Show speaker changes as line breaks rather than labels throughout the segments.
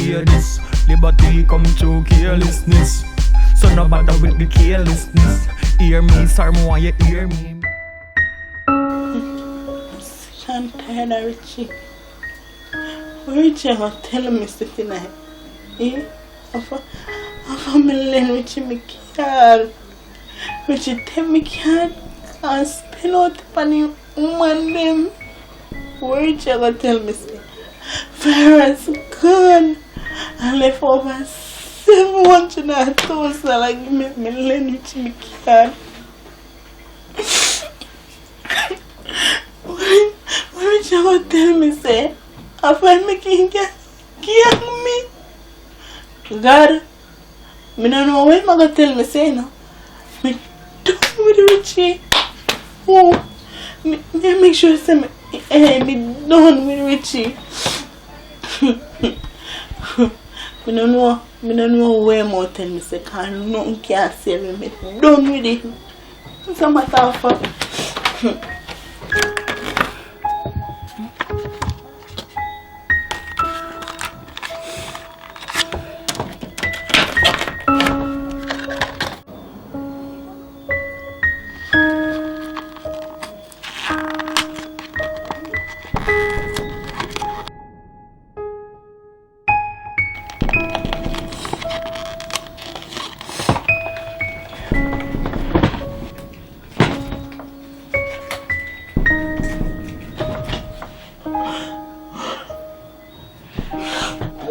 hear this. Liberty come through carelessness. So no matter with the carelessness. Hear me, sir, me want you hear me.
I'm tired of Richie. Richie was telling me something like, I'm a Richie, me can't. Richie tell me can't spend out upon him, woman them. Richie was tell me something. Virus gone. I left over 700,000 like me Richie, me can't. When you go tell me, say, I find me king kill me. God, me don't know when I go tell me, say, no. Me done with Richie. Oh, me make sure, say, me done with Richie. Me don't know where more tell me, say, can't no can't save me. Done with it. It's a matter of fact.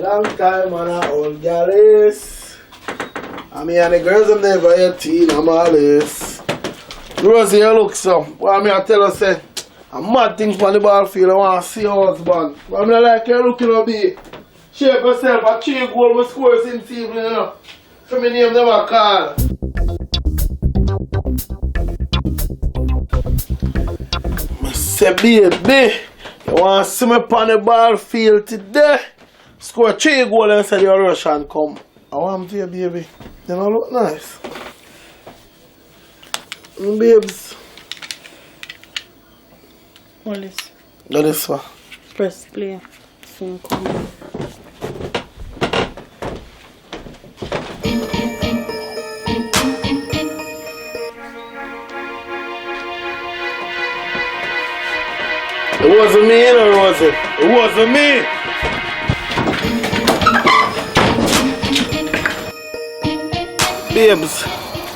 Long time man, a old Careless. I mean, and the girls them never 18, I'm all this. Rosie, you look so. What I tell her, say, I'm mad things on the ball field, I want to see your husband. But I'm not like you looking at me. Shape yourself, a 3 goal we score since evening, you know. So my name never call. I say, baby, you want to see me on the ball field today? Score 3 goals and say you're rush and come. I want to baby. You don't look nice. Babes.
What is?
What is what?
Press play. Soon come.
It wasn't me, you know, was it? It wasn't me. Babes,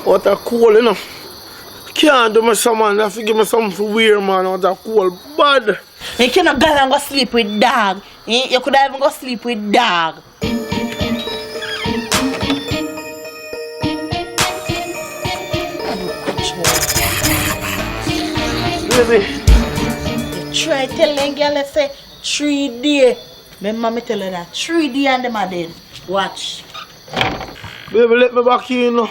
what a cool, you know. Can't do me some man, have to give me something weird, man. What a cool bad.
You cannot go and go sleep with dog. You could even go sleep with dog.
Baby.
You try telling girl, let's say 3 days. Remember me tell her that 3 days and them are dead. Watch.
Baby, let me back in, you know.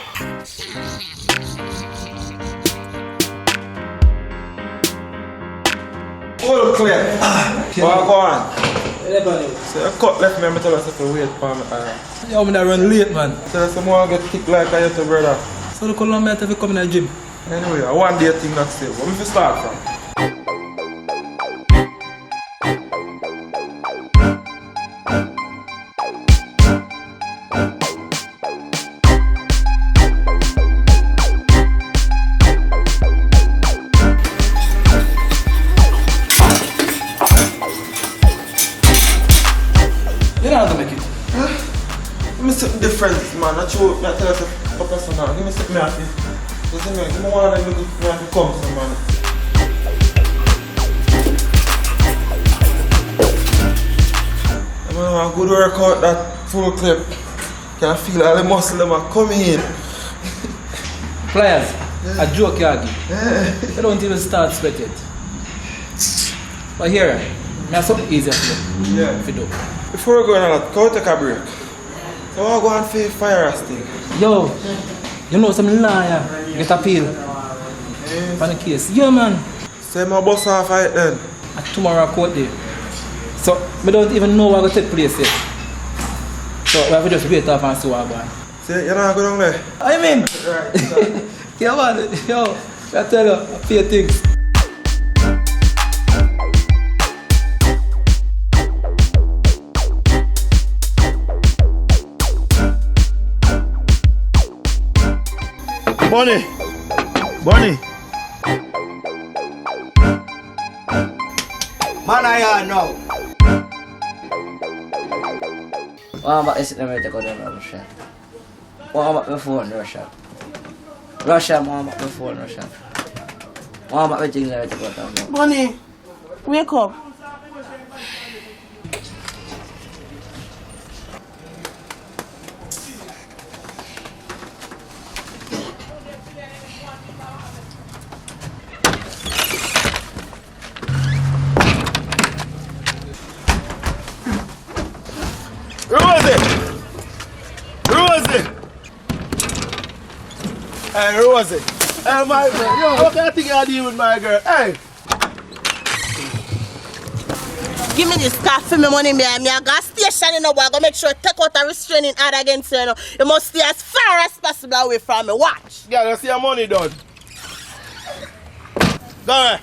All clear. What go on? So a cut left me and I tell us if you wait for me.
Yo, I'm gonna run late, man.
So some more get thick like I used to, brother.
So look how long I have to come in the gym.
Anyway, I want the thing that's still. Where me start from? Give me something different, man. Not sure. I tell us a person now. Give me something else. You see me? Give me one of them looking for me to come, some man. I'm gonna have a good workout that full clip. Can feel all the muscle them are coming in.
Pliers, a joke yagi. You don't even start sweat yet. But here, I have something easier for you.
Yeah.
If you do.
Before we go on that, go take a break. So I go and feel fire still.
Yo, you know some liar. Get a peel. For the case. Yeah, man.
Say my boss off it then.
At tomorrow court day. So, we don't even know what will take place yet. So, we have to just wait off and see what going on.
Say, you're not going there?
I mean,
Right.
yeah, man. Yo, I tell you, a few things.
Bunny. Bunny.
Man, I know.
What is it that I go to Russia? What about my phone, Russia? Russia, what about my phone, Russia? What about the things that I go to?
Bunny, wake up.
Hey, Rosie. Hey, my girl. Yo, what kind of thing I deal with my girl? Hey.
Give me this car for me money, me. I got station in the way. I go make sure take out a restraining order against you. You must stay as far as possible away from me. Watch.
Yeah, you see your money done. Go ahead.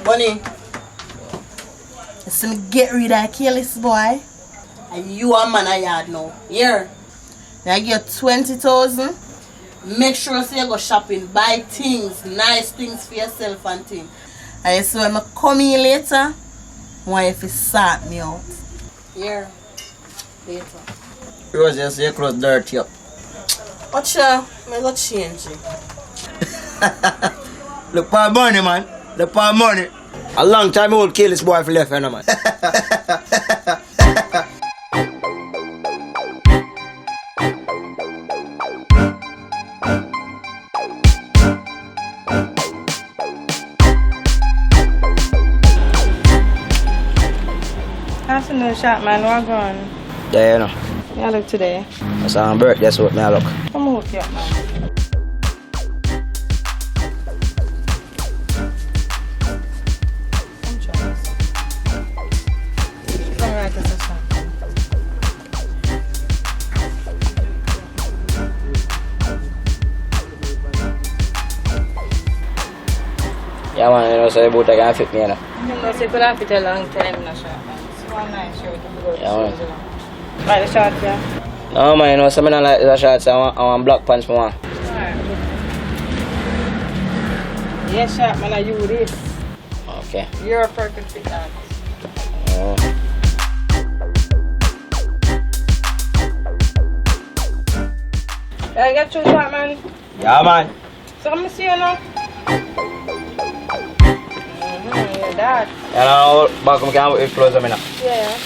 Bunny, listen, get rid of that careless boy. And you a man a yard now. Here. I get 20,000. Make sure you go shopping, buy things, nice things for yourself and things. And so when I come in later, I want you to sort me out. Here. Later.
Rose, you see your clothes dirty up.
Watch out, I go change it.
Look for money, man. Look for money. A long time I would kill this boy for left hand, man.
Afternoon shot, man. We're gone.
Yeah, you know.
Yeah, look today.
That's our birthday, so me I look.
Come hook you up, man. Come try this. Come right to the shop.
Yeah, man, you know, so the boot can fit me, you know.
You know, so you could have fit a long time in the shop, man. So one nice shirt if you go to
Yeah, man.
shoes, you know. Like the short, yeah?
No, man, you know, so I don't like the shorts. I want black pants for one.
Alright. Yeah, shot, man, I use this.
Okay.
You're a perfect fit, man.
Oh.
I get you shot, man.
Yeah, man.
So I'm see you now. Yeah, that.
You know, back home can with clothes, I mean.
Yeah.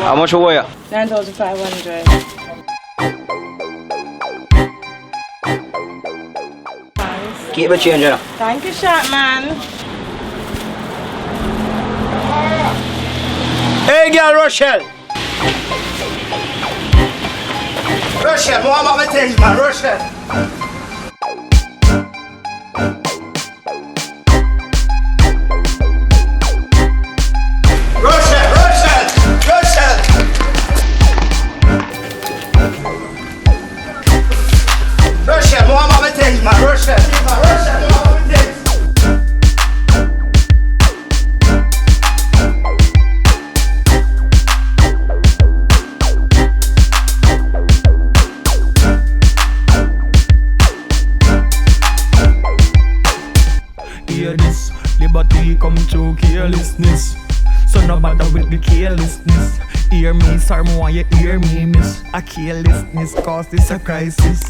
How much you weigh?
9,500.
Keep the change, you know.
Thank you, shot man.
Hey, girl, Rochelle. Rochelle, warm up my things, man. Rochelle. Rochelle, Rochelle, Rochelle. Rochelle, warm up my things, man. Rochelle, Rochelle, warm up my things.
Hear this, liberty come through carelessness. So no matter with the carelessness. Hear me, sir, me want you hear me, miss. A carelessness cause this a crisis.